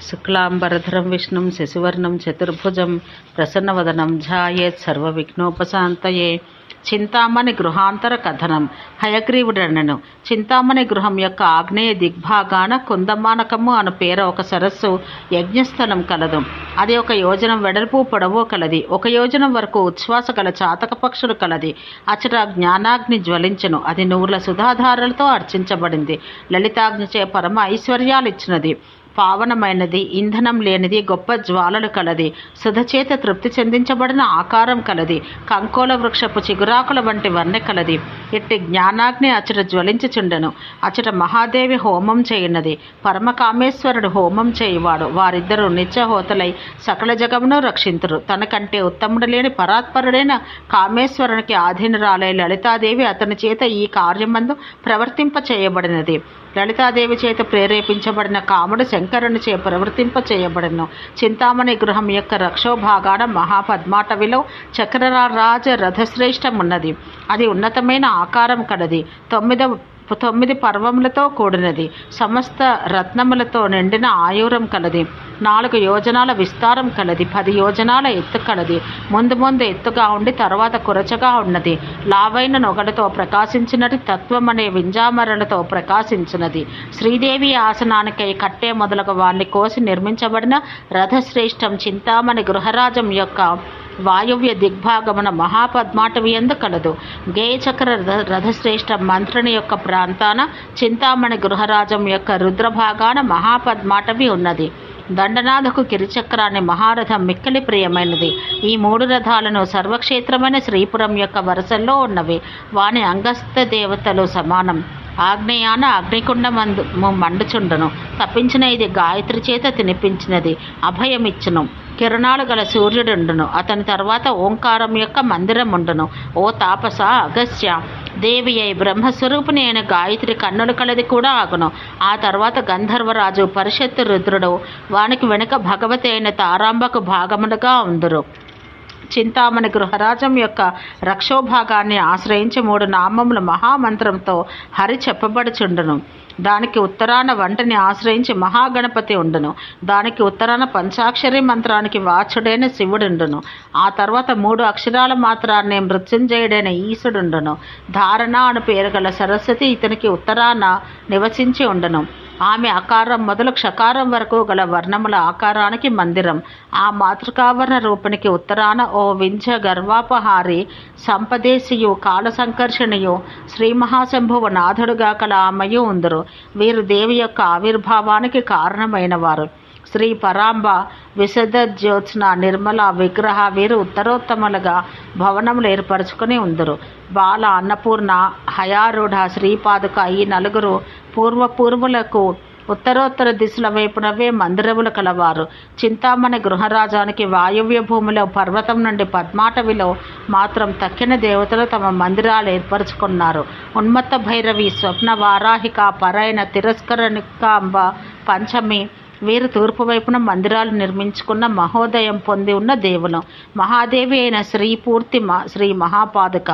శుక్లాంబరధరం విష్ణుం శశివర్ణం చతుర్భుజం ప్రసన్నవదనం ధ్యాయేత్ సర్వవిఘ్నోపశాంతయే. చింతామణి గృహాంతర కథనం. హయగ్రీవుడనను. చింతామణి గృహం యొక్క ఆగ్నేయ దిగ్భాగాన కుందమానకము అను పేర ఒక సరస్సు యజ్ఞస్థలం కలదు. అది 1 యోజనం వెడల్పు పొడవు కలది. 1 యోజనం వరకు ఉచ్ఛ్వాస గల చాతక పక్షులు కలది. అచట జ్ఞానాగ్ని జ్వలించెను. అది నూర్ల సుధాధారలతో అర్చించబడింది. లలితాగ్నిచే పరమ ఐశ్వర్యాలిచ్చినది. పావనమైనది, ఇంధనం లేనిది, గొప్ప జ్వాలలు కలది. సుధచేత తృప్తి చెందించబడిన ఆకారం కలది. కంకోల వృక్షపు చిగురాకుల వంటి వన్నె కలది. ఇట్టి జ్ఞానాగ్ని అచట జ్వలించుచుండెను. అచట మహాదేవి హోమం చేయున్నది. పరమకామేశ్వరుడు హోమం చేయువాడు. వారిద్దరూ నిత్యహోతలై సకల జగమును రక్షింతురు. తనకంటే ఉత్తముడు లేని పరాత్పరుడైన కామేశ్వరునికి ఆధీనురాలై లలితాదేవి అతని చేత ఈ కార్యమందు ప్రవర్తింప చేయబడినది. లలితాదేవి చేత ప్రేరేపించబడిన కాముడు శంకరుని చే ప్రవర్తింప చేయబడను. చింతామణి గృహం యొక్క రక్షోభాగాన మహాపద్మాటవిలో చక్రరాజ రథశ్రేష్టమున్నది. అది ఉన్నతమైన ఆకారం కలది. 9 పర్వములతో కూడినది. సమస్త రత్నములతో నిండిన ఆయూరం కలది. 4 యోజనాల విస్తారం కలది. 10 యోజనాల ఎత్తు కలది. ముందు ఎత్తుగా ఉండి తర్వాత కురచగా ఉన్నది. లావైన నొగలతో ప్రకాశించినది. తత్వమనే వింజామరలతో ప్రకాశించినది. శ్రీదేవి ఆసనానికై కట్టే మొదలగు వారిని కోసి నిర్మించబడిన రథశ్రేష్టం చింతామణి గృహరాజం యొక్క వాయువ్య దిగ్భాగమున మహాపద్మాటవియందు కలదు. గేయచక్ర రథశ్రేష్ఠ మంత్రిని యొక్క ప్రాంతాన చింతామణి గృహరాజం యొక్క రుద్రభాగాన మహాపద్మాటవి ఉన్నది. దండనాథకు కిరిచక్రాన్ని మహారథం మిక్కిలి ప్రియమైనది. ఈ 3 రథాలను సర్వక్షేత్రమైన శ్రీపురం యొక్క వరసల్లో ఉన్నవి. వాని అంగస్థ దేవతలు సమానం. ఆగ్నేయాన అగ్నికుండ మండుచుండను. తప్పించిన ఇది గాయత్రి చేత తినిపించినది. అభయమిచ్చును. కిరణాలు గల సూర్యుడుండును. అతని తర్వాత ఓంకారం యొక్క మందిరం ఉండును. ఓ తాపస అగస్త్య, దేవి అయి బ్రహ్మస్వరూపిణి అయిన గాయత్రి కన్నులు కలది కూడా ఆగును. ఆ తర్వాత గంధర్వరాజు పరిషత్తు రుద్రుడు, వానికి వెనుక భగవతి అయిన తారాంబకు భాగములుగా ఉందురు. చింతామణి గృహరాజం యొక్క రక్షోభాగాన్ని ఆశ్రయించి 3 నామముల మహామంత్రంతో హరి చెప్పబడుచుండును. దానికి ఉత్తరాన వంటని ఆశ్రయించి మహాగణపతి ఉండును. దానికి ఉత్తరాన పంచాక్షరి మంత్రానికి వాచుడైన శివుడుండును. ఆ తర్వాత 3 అక్షరాల మాత్రాన్ని మృత్యుంజయుడైన ఈశుడుండును. ధారణ అను పేరు గల సరస్వతి ఇతనికి ఉత్తరాన నివసించి ఉండును. ఆమె ఆకారం మొదలు క్షకారం వరకు గల వర్ణముల ఆకారానికి మందిరం. ఆ మాతృకావర్ణ రూపునికి ఉత్తరాన ఓ వింజ గర్వాపహారి సంపదేశియు కాల సంకర్షణియు శ్రీ మహాశంభువ నాథుడుగా కల ఆమెయు ఉందరు. వీరు దేవి యొక్క ఆవిర్భావానికి కారణమైన వారు. శ్రీ పరాంబ, విశద జ్యోత్స్న, నిర్మల విగ్రహ వీరు ఉత్తరోత్తములుగా భవనములు ఏర్పరచుకుని ఉందరు. బాల, అన్నపూర్ణ, హయారూఢ, శ్రీపాదుక ఈ 4 పూర్వపూర్వులకు ఉత్తరోత్తర దిశల వైపునవే మందిరములు కలవారు. చింతామణి గృహరాజానికి వాయువ్య భూమిలో పర్వతం నుండి పద్మాటవిలో మాత్రం తక్కిన దేవతలు తమ మందిరాలు ఏర్పరచుకున్నారు. ఉన్మత్త భైరవి, స్వప్న వారాహిక, పరైన, తిరస్కరణికాంబ, పంచమి వీరు తూర్పు వైపున మందిరాలు నిర్మించుకున్న మహోదయం పొంది ఉన్న దేవులు. మహాదేవి అయిన శ్రీ మహాపాదుక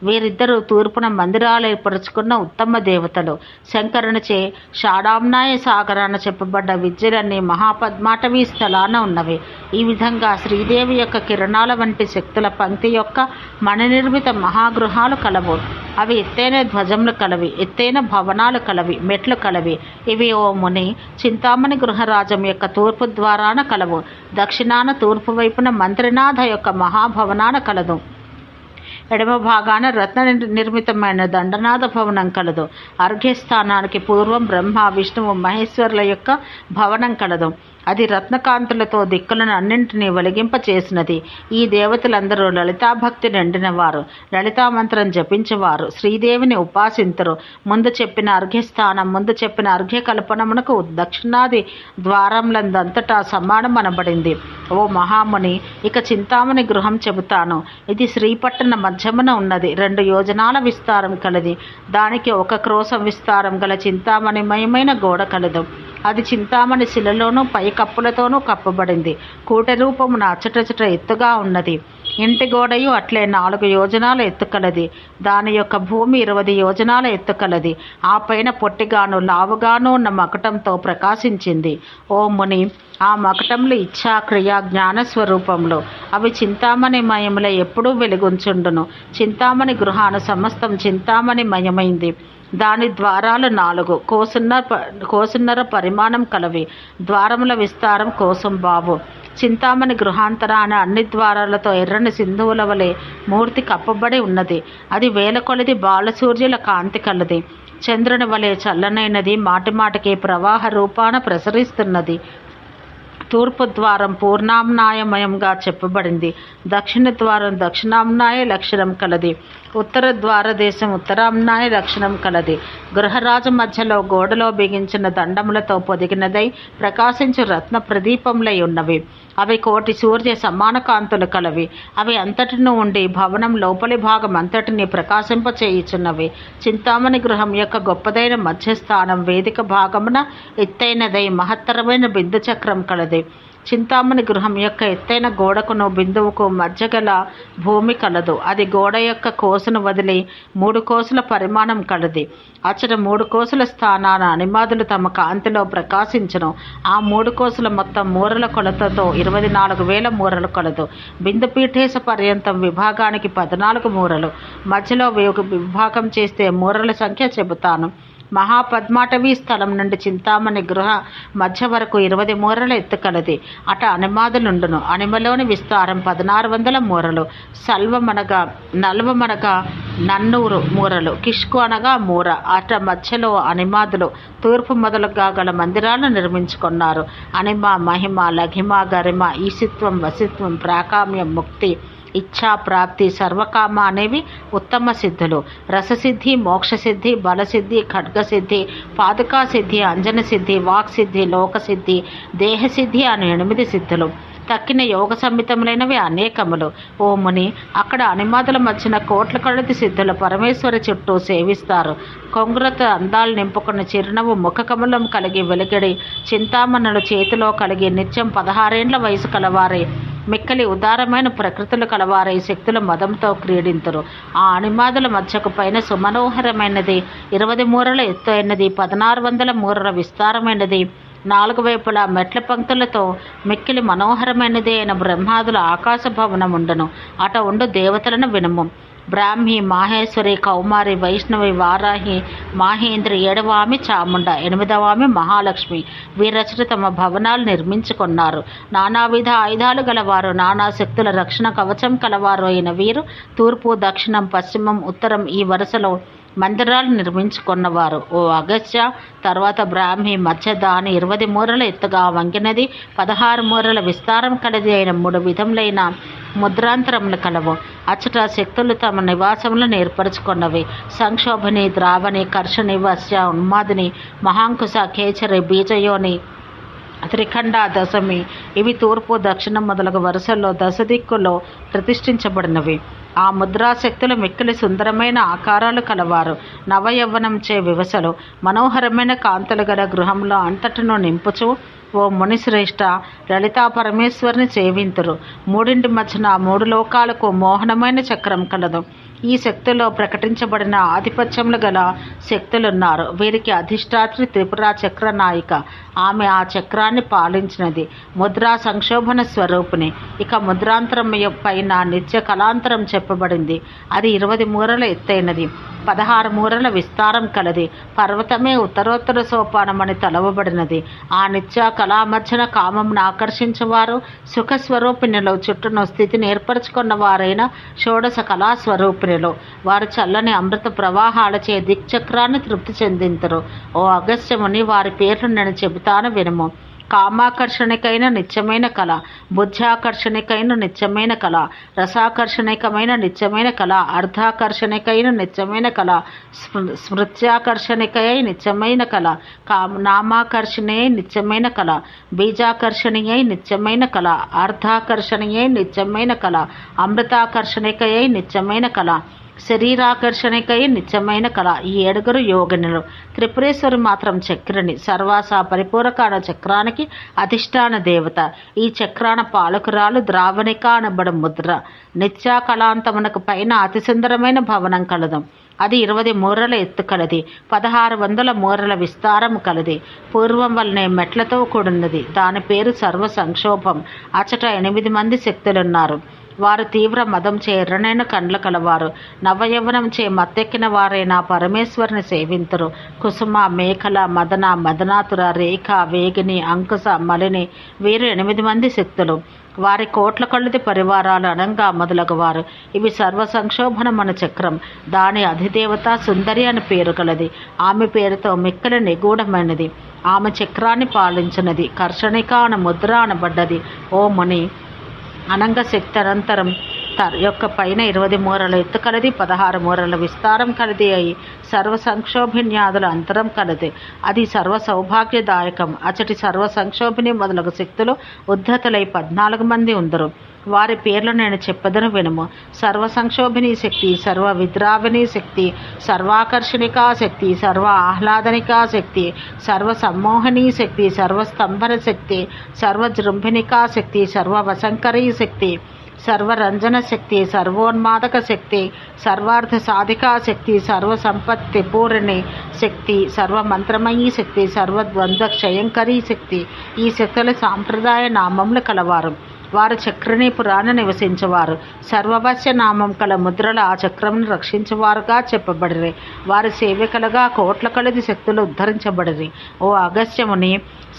వీరిద్దరూ తూర్పున మందిరాలు ఏర్పరచుకున్న ఉత్తమ దేవతలు. శంకరునిచే షాడామ్నాయ సాగరాన చెప్పబడ్డ విద్యలన్నీ మహాపద్మాటవి స్థలాన ఉన్నవి. ఈ విధంగా శ్రీదేవి యొక్క కిరణాల వంటి శక్తుల పంక్తి యొక్క మణినిర్మిత మహాగృహాలు కలవు. అవి ఎత్తైన ధ్వజములు కలవి, ఎత్తైన భవనాలు కలవి, మెట్లు కలవి. ఇవి ఓ ముని చింతామణి గృహరాజం యొక్క తూర్పు ద్వారాన కలవు. దక్షిణాన తూర్పు వైపున మంత్రినాథ యొక్క మహాభవనాన కలదు. ఎడమ భాగాన రత్న నిర్మితమైన దండనాథ భవనం కలదు. అర్ఘ్యస్థానానికి పూర్వం బ్రహ్మ, విష్ణువు, మహేశ్వరుల యొక్క భవనం కలదు. అది రత్నకాంతులతో దిక్కులను అన్నింటినీ వెలిగింప చేసినది. ఈ దేవతలందరూ లలితాభక్తి నిండినవారు. లలితామంత్రం జపించేవారు. శ్రీదేవిని ఉపాసింతురు. ముందు చెప్పిన అర్ఘ్యస్థానం, ముందు చెప్పిన అర్ఘ్య కల్పనమునకు దక్షిణాది ద్వారములందంతటా సమానమనబడింది. ఓ మహాముని, ఇక చింతామణి గృహం చెబుతాను. ఇది శ్రీపట్టణ మధ్యమున ఉన్నది. 2 యోజనాల విస్తారం కలది. దానికి 1 క్రోశం విస్తారం గల చింతామణిమయమైన గోడ కలదు. అది చింతామణి శిలలోనూ పై కప్పులతోనూ కప్పబడింది. కూట రూపమున అచ్చటచ్చట ఎత్తుగా ఉన్నది. ఇంటి గోడయు అట్లే 4 యోజనాల ఎత్తు కలది. దాని యొక్క భూమి 20 యోజనాల ఎత్తు కలది. ఆ పైన పొట్టిగాను లావుగాను ఉన్న మకుటంతో ప్రకాశించింది. ఓ ముని, ఆ మకుటములు ఇచ్ఛా క్రియా జ్ఞాన స్వరూపములు. అవి చింతామణి మయముల ఎప్పుడూ వెలుగుంచుండును. చింతామణి గృహాను సమస్తం చింతామణి మయమైంది. దాని ద్వారాలు 4 కోసున్నర పరిమాణం కలవి. ద్వారముల విస్తారం కోసం బావు. చింతామణి గృహాంతరాన అన్ని ద్వారాలతో ఎర్రని సింధువుల వలె మూర్తి కప్పబడి ఉన్నది. అది వేల కొలది బాలసూర్యుల కాంతి కలది. చంద్రుని వలె చల్లనైనది. మాటిమాటికి ప్రవాహ రూపాన ప్రసరిస్తున్నది. తూర్పు ద్వారం పూర్ణామ్నాయమయంగా చెప్పబడింది. దక్షిణ ద్వారం దక్షిణామ్నాయ లక్షణం కలది. ఉత్తర ద్వారదేశం ఉత్తరామ్నాయ లక్షణం కలది. గృహరాజు మధ్యలో గోడలో బిగించిన దండములతో పొదిగినదై ప్రకాశించు రత్న ప్రదీపములై ఉన్నవి. అవి 1,000,000 సూర్య సమాన కాంతులు కలవి. అవి అంతటిను ఉండి భవనం లోపలి భాగం అంతటిని ప్రకాశింపచేయుచున్నవి. చింతామణి గృహం యొక్క గొప్పదైన మధ్యస్థానం వేదిక భాగమున ఎత్తైనదై మహత్తరమైన బిందు చక్రం కలది. చింతామణి గృహం యొక్క ఎత్తైన గోడకును బిందువుకు మధ్య గల భూమి కలదు. అది గోడ యొక్క కోసును వదిలి 3 కోసుల పరిమాణం కలది. అచ్చట 3 కోసుల స్థానాన అనిమాదులు తమ కాంతిలో ప్రకాశించును. ఆ 3 కోసుల మొత్తం మూరల కొలతతో 24,000 మూరలు కలదు. బిందు పీఠేశ పర్యంతం విభాగానికి 14 మూరలు. మధ్యలో విభాగం చేస్తే మూరల సంఖ్య చెబుతాను. మహాపద్మాటవీ స్థలం నుండి చింతామణి గృహ మధ్య వరకు 20 మూరల ఎత్తు కలది. అట అనిమాదులుండును. అనిమలోని విస్తారం 1600 మూరలు. నల్వమనగా నన్నూరు మూరలు. కిష్కు అనగా మూర. అట మధ్యలో అనిమాదులు తూర్పు మొదలుగా గల మందిరాలను నిర్మించుకున్నారు. అనిమ, మహిమ, లఘిమ, గరిమ, ఈశిత్వం, వసిత్వం, ప్రాకామ్యం, ముక్తి, ఇచ్ఛా, ప్రాప్తి, సర్వకామ అనేవి ఉత్తమ సిద్ధులు. రససిద్ధి, మోక్షసిద్ధి, బలసిద్ధి, ఖడ్గసిద్ధి, పాదుకా సిద్ధి, అంజన సిద్ధి, వాక్సిద్ధి, లోకసిద్ధి, దేహసిద్ధి అనే 8 సిద్ధులు. తక్కిన యోగ సంహితములైనవి అనేకములు. ఓ ముని, అక్కడ అనిమాదుల మధ్యన 1,00,00,000 కొలది సిద్ధులు పరమేశ్వరి చుట్టూ సేవిస్తారు. కొంగురత అందాలు నింపుకున్న చిరునవ్వు ముఖ కమలం కలిగి వెలిగడి చింతామణులు చేతిలో కలిగి నిత్యం 16 ఏండ్ల వయసు కలవారే మిక్కలి ఉదారమైన ప్రకృతులు కలవారై శక్తుల మదంతో క్రీడింతురు. ఆ అనిమాదుల మధ్యకు పైన సుమనోహరమైనది 20 మూరల ఎత్తు అయినది, 1600 మూరల విస్తారమైనది, 4 వైపులా మెట్ల పంక్తులతో మిక్కిలి మనోహరమైనది అయిన బ్రహ్మాదుల ఆకాశ భవనం ఉండను. అట ఉండు దేవతలను వినుము. బ్రాహ్మి, మాహేశ్వరి, కౌమారి, వైష్ణవి, వారాహి, మాహేంద్రి, 7వ ఆమె చాముండ, 8వ ఆమె మహాలక్ష్మి. వీరచట తమ భవనాలు నిర్మించుకున్నారు. నానావిధ ఆయుధాలు గలవారు, నానా శక్తుల రక్షణ కవచం కలవారు అయిన వీరు తూర్పు, దక్షిణం, పశ్చిమం, ఉత్తరం ఈ వరుసలో మందిరాలు నిర్మించుకున్నవారు. ఓ అగస్త్య, తర్వాత బ్రాహ్మి, మధ్య దాని 20 మూరల ఎత్తుగా వంగినది, 16 మూరల విస్తారం కలది అయిన 3 విధములైన ముద్రాంతరములు కలవు. అచ్చట శక్తులు తమ నివాసములను ఏర్పరచుకున్నవి. సంక్షోభని, ద్రావణి, కర్షణి, వశ్య, ఉన్మాదిని, మహాంకుశ, కేచరి, బీజయోని, త్రిఖండ, దశమి ఇవి తూర్పు, దక్షిణం మొదలగు వరుసల్లో దశ దిక్కుల్లో ప్రతిష్ఠించబడినవి. ఆ ముద్రాశక్తులు మిక్కిలి సుందరమైన ఆకారాలు కలవారు. నవయవ్వనంచే వివసలు మనోహరమైన కాంతులు గల గృహంలో అంతటను నింపుచు ఓ మునిశ్రేష్ఠ, లలితా పరమేశ్వరిని సేవింతురు. 3 మధ్యన 3 లోకాలకు మోహనమైన చక్రం కలదు. ఈ శక్తిలో ప్రకటించబడిన ఆధిపత్యములు గల శక్తులున్నారు. వీరికి అధిష్టాత్రి త్రిపుర చక్ర నాయిక. ఆమె ఆ చక్రాన్ని పాలించినది. ముద్రా సంక్షోభన స్వరూపిణి. ఇక ముద్రాంతరం పైన నిత్య కళాంతరం చెప్పబడింది. అది 20 మూరల ఎత్తైనది, 16 మూరల విస్తారం కలది. పర్వతమే ఉత్తరోత్తర సోపానమని తలవబడినది. ఆ నిత్య కళా మధ్యన కామమును ఆకర్షించేవారు సుఖస్వరూపిణిలో చుట్టూను స్థితిని ఏర్పరచుకున్న వారైన షోడశ కళాస్వరూపిణిలో వారు చల్లని అమృత ప్రవాహాలచే దిక్చక్రాన్ని తృప్తి చెందింతరు. ఓ అగస్త్యముని, వారి పేర్లు నేను చెబుతాను వినుము. కామాకర్షణికైన నిత్యమైన కళ, బుద్ధ్యాకర్షణికైన నిత్యమైన కళ, రసాకర్షణికమైన నిత్యమైన కళ, అర్ధాకర్షణికైన నిత్యమైన కళ, స్మృత్యాకర్షణికై నిత్యమైన కళ, నామాకర్షణీయై నిత్యమైన కళ, బీజాకర్షణీయై నిత్యమైన కళ, అర్ధాకర్షణీయై నిత్యమైన కళ, అమృతాకర్షణికై నిత్యమైన కళ, శరీరాకర్షణకై నిత్యమైన కళ. ఈ 7 యోగినులు. త్రిపురేశ్వరి మాత్రం చక్రిని, సర్వాస పరిపూరకాన చక్రానికి అధిష్టాన దేవత. ఈ చక్రాన పాలకురాలు ద్రావణిక అనబడు ముద్ర. నిత్యా కళాంతమునకు పైన అతి సుందరమైన భవనం కలదు. అది 20 మూరల ఎత్తు కలది, 1600 మూరల విస్తారము కలది. పూర్వం వల్లనే మెట్లతో కూడినది. దాని పేరు సర్వ సంక్షోభం. అచట 8 మంది శక్తులున్నారు. వారు తీవ్ర మదం చే ఎర్రనైన కండ్ల కలవారు. నవయవనం చే మత్తెక్కిన వారైనా పరమేశ్వరుని సేవింతురు. కుసుమ, మేఖల, మదన, మదనాతుర, రేఖ, వేగిని, అంకుశ, మలిని వీరు 8 మంది శక్తులు. వారి కోట్ల కొలది పరివారాలు అనంగా మొదలగువారు. ఇవి సర్వ సంక్షోభనమన చక్రం. దాని అధిదేవత సుందరి అని పేరు కలది. ఆమె పేరుతో మిక్కలి నిగూఢమైనది. ఆమె చక్రాన్ని పాలించినది. కర్షణిక అన ముద్ర అనబడ్డది. ఓ ముని, అనంగ శక్తి అనంతరం యొక్క పైన 20 మూరల ఎత్తు కలది, 16 మూరల విస్తారం కలది అయి సర్వ సంక్షోభిన్యాదుల అంతరం కలది. అది సర్వ సౌభాగ్యదాయకం. అచటి సర్వ సంక్షోభిని మొదలగు శక్తులు ఉద్ధతులై 14 మంది ఉందరు. వారి పేర్లు నేను చెప్పదను వినుము. సర్వ సంక్షోభిని శక్తి, సర్వ విద్రావిణి శక్తి, సర్వాకర్షణికా శక్తి, సర్వ ఆహ్లాదనికా శక్తి, సర్వ సమ్మోహనీ శక్తి, సర్వస్తంభన శక్తి, సర్వజృంభినికా శక్తి, సర్వవశంకరీ శక్తి, సర్వరంజన శక్తి, సర్వోన్మాదక శక్తి, సర్వార్థ సాధికా శక్తి, సర్వసంపత్తి పూరణి శక్తి, సర్వమంత్రమయీ శక్తి, సర్వద్వంద్వ క్షయంకరీ శక్తి. ఈ శక్తుల సాంప్రదాయ నామములు కలవారు. వారు చక్రిని పురాణ నివసించేవారు. సర్వవశ్య నామం కల ముద్రల ఆ చక్రమును రక్షించేవారుగా చెప్పబడిరి. వారి సేవికలుగా కోట్ల కొలది శక్తులు ఉద్ధరించబడిరి. ఓ అగస్త్యముని,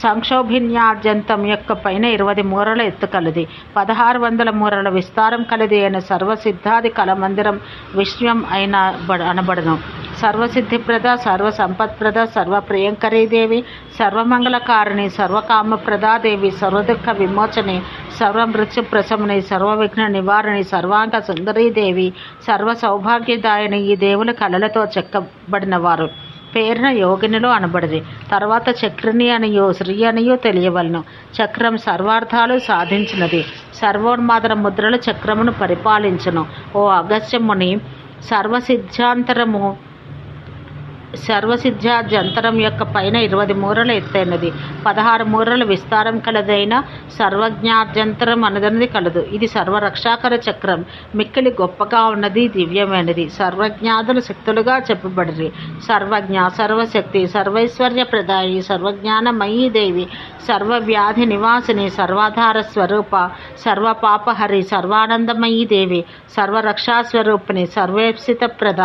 సంక్షోభిన్యాద్యంతం యొక్క పైన 20 మూరల ఎత్తు కలది, 1600 మూరల విస్తారం కలది అయిన సర్వసిద్ధాది కళమందిరం విశ్వం అయిన అనబడను. సర్వసిద్ధిప్రద, సర్వ సంపత్ప్రద, సర్వప్రియంకరీదేవి, సర్వమంగళకారిణి, సర్వకామప్రదాదేవి, సర్వదుఃఖ విమోచని, సర్వమృత్యు ప్రశమని, సర్వవిఘ్న నివారణి, సర్వాంగ సుందరీదేవి, సర్వ సౌభాగ్యదాయని. ఈ దేవుల కళలతో చెక్కబడిన వారు పేరున యోగినులు అనబడిది. తర్వాత చక్రిని అనియో శ్రీ అనియో తెలియవలను. చక్రం సర్వార్థాలు సాధించినది. సర్వోన్మాదన ముద్రలు చక్రమును పరిపాలించును. ఓ అగస్త్యముని, సర్వసిద్ధ్యాద్యంతరం యొక్క పైన 20 మూరల ఎత్తైనది, 16 మూరల విస్తారం కలదైన సర్వజ్ఞాద్యంతరం అనదనది కలదు. ఇది సర్వరక్షాకర చక్రం. మిక్కిలి గొప్పగా ఉన్నది, దివ్యమైనది. సర్వజ్ఞాదులు శక్తులుగా చెప్పబడిరి. సర్వజ్ఞ, సర్వశక్తి, సర్వైశ్వర్య ప్రదాయి, సర్వజ్ఞానమయీ దేవి, సర్వవ్యాధి నివాసిని, సర్వాధార స్వరూప, సర్వపాపహరి, సర్వానందమయీ దేవి, సర్వరక్షాస్వరూపిణి, సర్వేప్సిత ప్రద.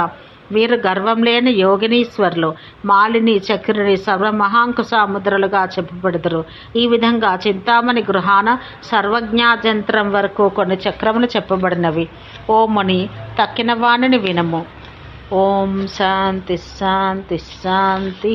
వీరు గర్వం లేని యోగినీశ్వరులు. మాలిని, చక్రిని సర్వమహాంకుశ ముద్రలుగా చెప్పబడుదురు. ఈ విధంగా చింతామణి గృహాన సర్వజ్ఞాజంత్రం వరకు కొన్ని చక్రములు చెప్పబడినవి. ఓ ముని, తక్కిన వాణిని వినము. ఓం శాంతి శాంతి శాంతి.